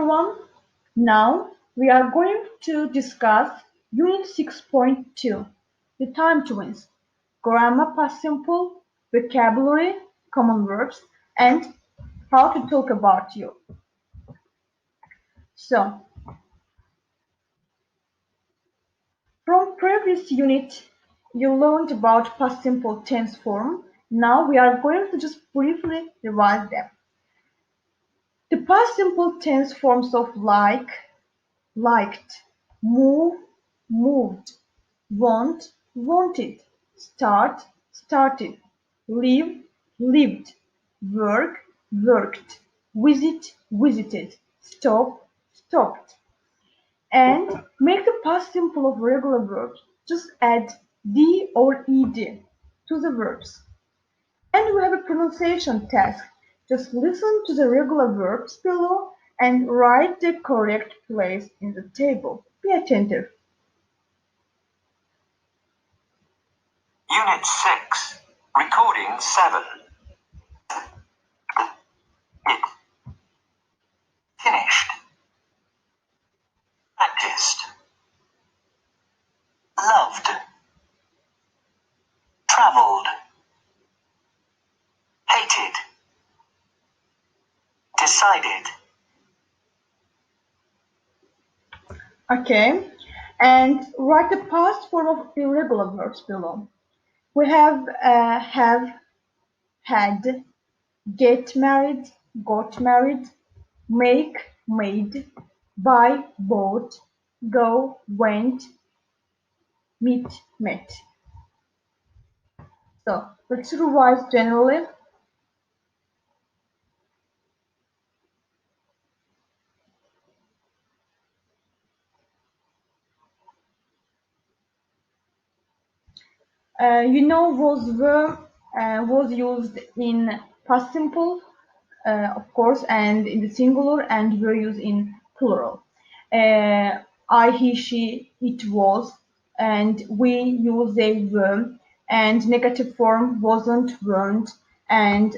everyone. Now we are going to discuss Unit 6.2, the time twins, grammar, past simple, vocabulary, common verbs, and how to talk about you. So, from previous unit, you learned about past simple tense form. Now we are going to just briefly revise them. The past simple tense forms of like, liked, move, moved, want, wanted, start, started, live, lived, work, worked, visit, visited, stop, stopped. And make the past simple of regular verbs. Just add d or ed to the verbs. And we have a pronunciation task. Just listen to the regular verbs below and write the correct place in the table. Be attentive. Unit 6, Recording 7. It. Finished. Practiced. Loved. Travelled. Hated. Decided. Okay, and write the past form of irregular verbs below. We have, had, get married, got married, make, made, buy, bought, go, went, meet, met. So let's revise generally. Was used in past simple, of course, and in the singular, and were used in plural. I, he, she, it was, and we use they were, and negative form wasn't, weren't, and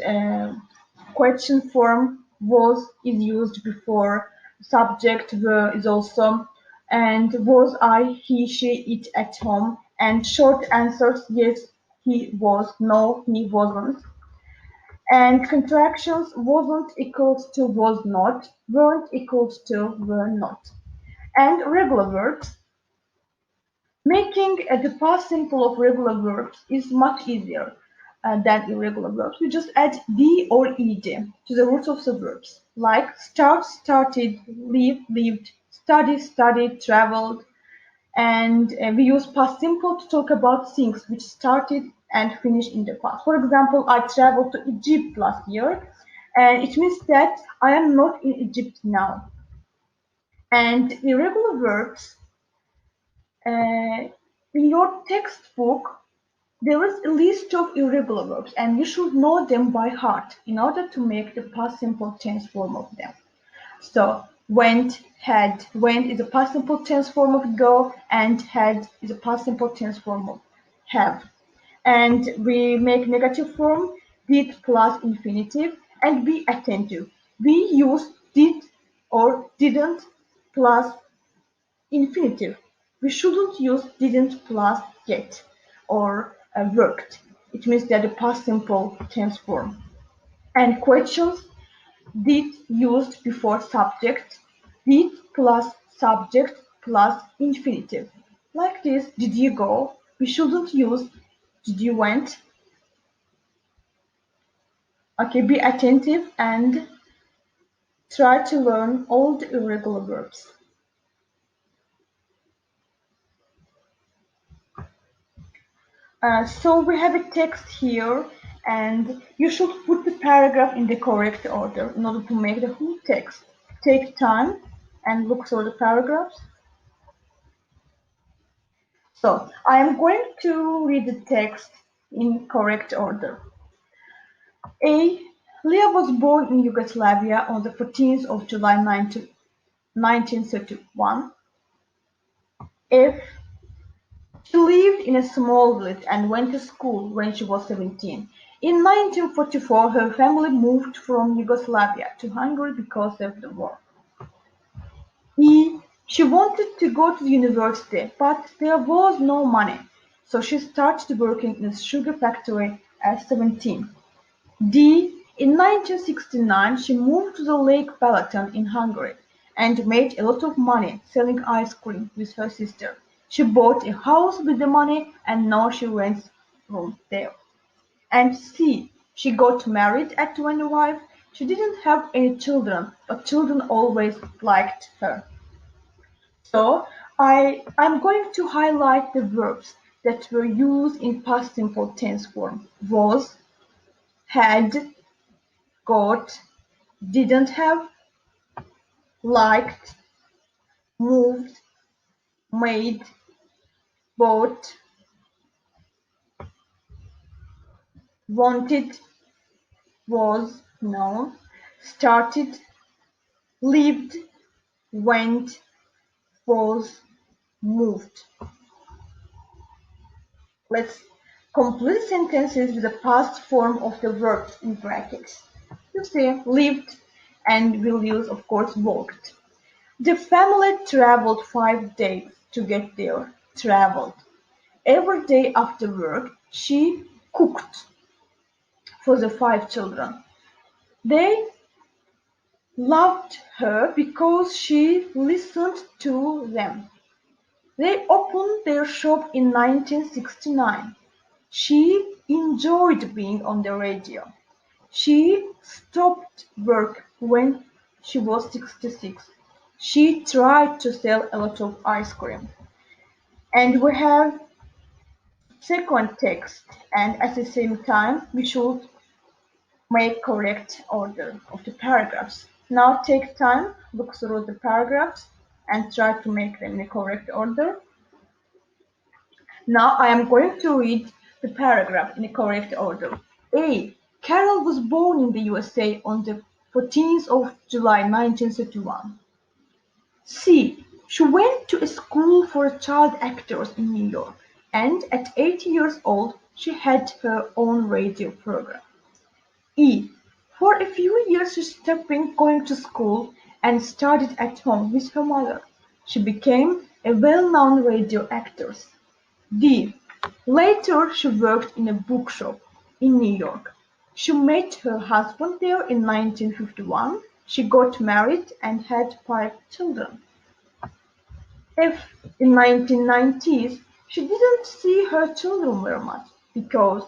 question form was is used before, subject were is also, and was I, he, she, it at home, and short answers yes, he was, no, he wasn't. And contractions wasn't equals to was not, weren't equals to were not. And regular verbs. Making the past simple of regular verbs is much easier than irregular verbs. We just add d or ed to the roots of the verbs, like start, started, live, lived, study, studied, traveled. And we use past simple to talk about things which started and finished in the past. For example, I traveled to Egypt last year, and it means that I am not in Egypt now. And irregular verbs, in your textbook, there is a list of irregular verbs, and you should know them by heart in order to make the past simple tense form of them. So went, had. Went is a past simple tense form of go, and had is a past simple tense form of have. And we make negative form did plus infinitive, and be attentive. We use did or didn't plus infinitive. We shouldn't use didn't plus get or worked. It means they're the past simple tense form. And questions, did used before subject, did plus subject plus infinitive. Like this, did you go? We shouldn't use did you went. Okay, be attentive and try to learn all the irregular verbs. So we have a text here, and you should put the paragraph in the correct order in order to make the whole text. Take time and look through the paragraphs. So I am going to read the text in correct order. A. Leah was born in Yugoslavia on the 14th of July 1931. F. She lived in a small village and went to school when she was 17. In 1944, her family moved from Yugoslavia to Hungary because of the war. E. She wanted to go to the university, but there was no money, so she started working in a sugar factory at 17. D. In 1969 she moved to the Lake Balaton in Hungary and made a lot of money selling ice cream with her sister. She bought a house with the money and now she rents rooms there. And C. She got married at 25. She didn't have any children, but children always liked her. So I'm going to highlight the verbs that were used in past simple tense form. Was, had, got, didn't have, liked, moved, made, bought, wanted, was, no, started, lived, went, was, moved. Let's complete sentences with the past form of the verbs in brackets. You see, lived, and we'll use, of course, walked. The family traveled 5 days to get there. Traveled. Every day after work, she cooked for the 5 children. They loved her because she listened to them. They opened their shop in 1969. She enjoyed being on the radio. She stopped work when she was 66. She tried to sell a lot of ice cream. And we have second text, and at the same time we should make correct order of the paragraphs. Now take time, look through the paragraphs and try to make them in the correct order. Now I am going to read the paragraph in the correct order. A. Carol was born in the USA on the 14th of July 1931. C. She went to a school for child actors in New York, and at 80 years old she had her own radio program. E. For a few years she stopped going to school and studied at home with her mother. She became a well-known radio actress. D. Later she worked in a bookshop in New York. She met her husband there in 1951. She got married and had 5 children. F. In 1990s she didn't see her children very much because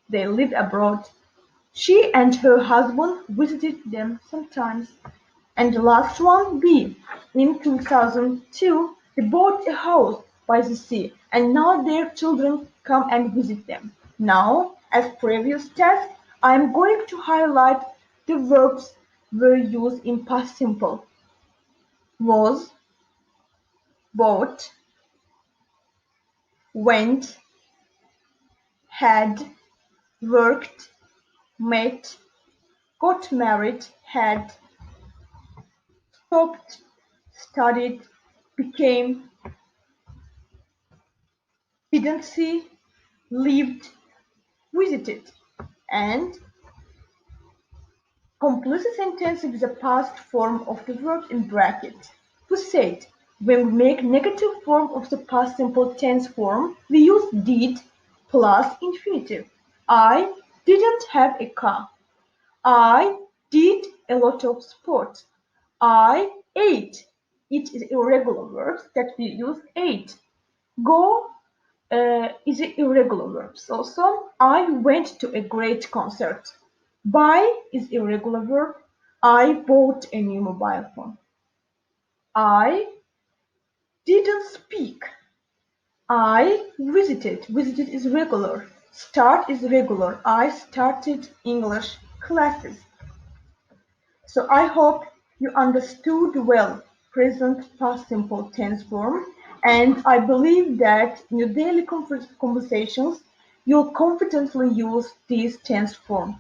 they lived abroad. She and her husband visited them sometimes. And the last one, B. In 2002, they bought a house by the sea, and now their children come and visit them. Now, as previous test, I am going to highlight the verbs were used in past simple. Was, bought, went, had, worked, met, got married, had, stopped, studied, became, didn't see, lived, visited, and complete the sentence with the past form of the verb in brackets. We said when we make negative form of the past simple tense form, we use did plus infinitive. I didn't have a car. I did a lot of sports. I ate. It is irregular verbs that we use ate. Go is an irregular verb. Also, I went to a great concert. Buy is irregular verb. I bought a new mobile phone. I didn't speak. I visited. Visited is regular. Start is regular. I started English classes. So I hope you understood well present past simple tense form, and I believe that in your daily conversations you'll confidently use this tense form.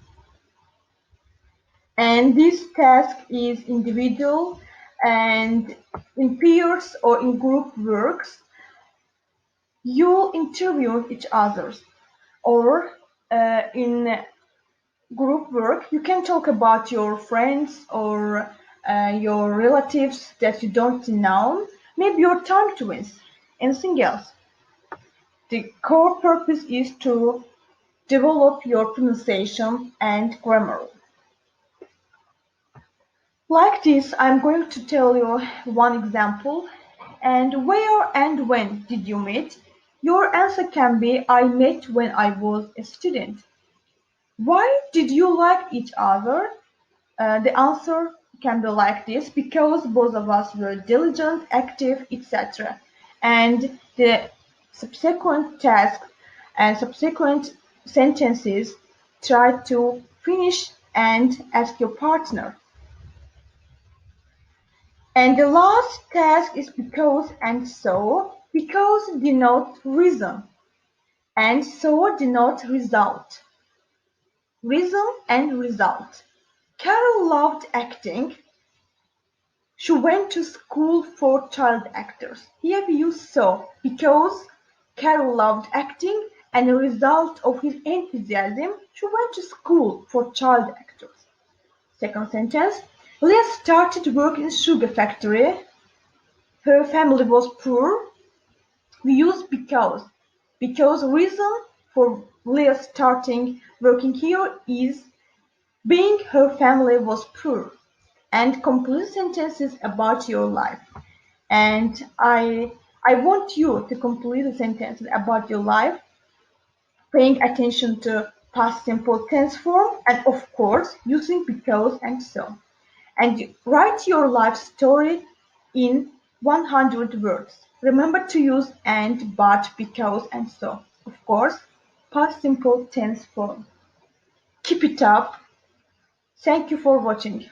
And this task is individual, and in peers or in group works you'll interview each other, or in group work you can talk about your friends or your relatives that you don't know, maybe your time twins, anything else. The core purpose is to develop your pronunciation and grammar. Like this, I'm going to tell you one example. And where and when did you meet? Your answer can be I met when I was a student. Why did you like each other? The answer can be like this because both of us were diligent, active, etc. And the subsequent tasks and subsequent sentences try to finish and ask your partner. And the last task is because and so. Because denote reason and so denote result. Reason and result. Carol loved acting. She went to school for child actors. Here we use so because Carol loved acting and a result of his enthusiasm, she went to school for child actors. Second sentence. Leah started work in a sugar factory. Her family was poor. We use because. Because reason for Leah starting working here is being her family was poor. And complete sentences about your life. And I want you to complete the sentences about your life, paying attention to past simple tense form, and of course using because and so. And write your life story in 100 words. Remember to use and, but, because, and so. Of course, past simple tense form. Keep it up. Thank you for watching.